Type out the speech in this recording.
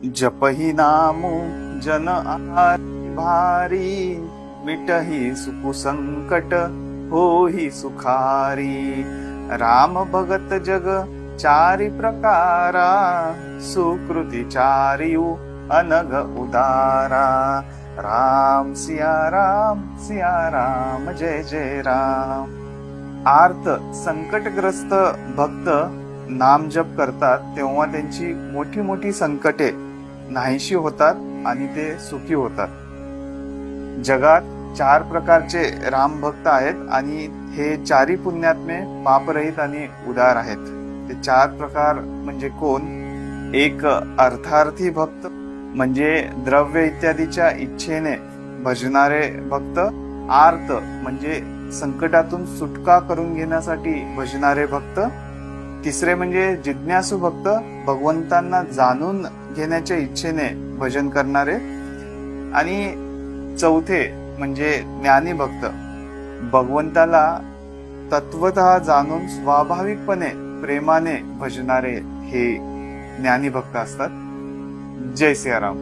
जपही नामू जन आहारी भारी, मिटही सुख संकट होही सुखारी। राम भगत जग चारी प्रकारा, सुकृती चारियू अनग उदारा। राम सिया राम जय जय राम। आर्त संकटग्रस्त भक्त नाम जप करतात तेव्हा त्यांची मोठी मोठी संकटे नाहीशी होतात आणि ते सुखी होतात। जगात 4 प्रकारचे राम भक्त आहेत आणि हे चारी पुण्यात्मे पापरहित आणि उदार आहेत। ते 4 प्रकार म्हणजे कोण? एक अर्थार्थी भक्त, म्हणजे द्रव्य इत्यादीच्या इच्छेने भजणारे भक्त। आर्त म्हणजे संकटातून सुटका करून घेण्यासाठी भजणारे भक्त। तिसरे म्हणजे जिज्ञासू भक्त, भगवंतांना जाणून घेण्याच्या इच्छेने भजन करणारे। आणि चौथे म्हणजे ज्ञानी भक्त, भगवंताला तत्वतः जाणून स्वाभाविकपणे प्रेमाने भजणारे हे ज्ञानी भक्त असतात। जय सियाराम।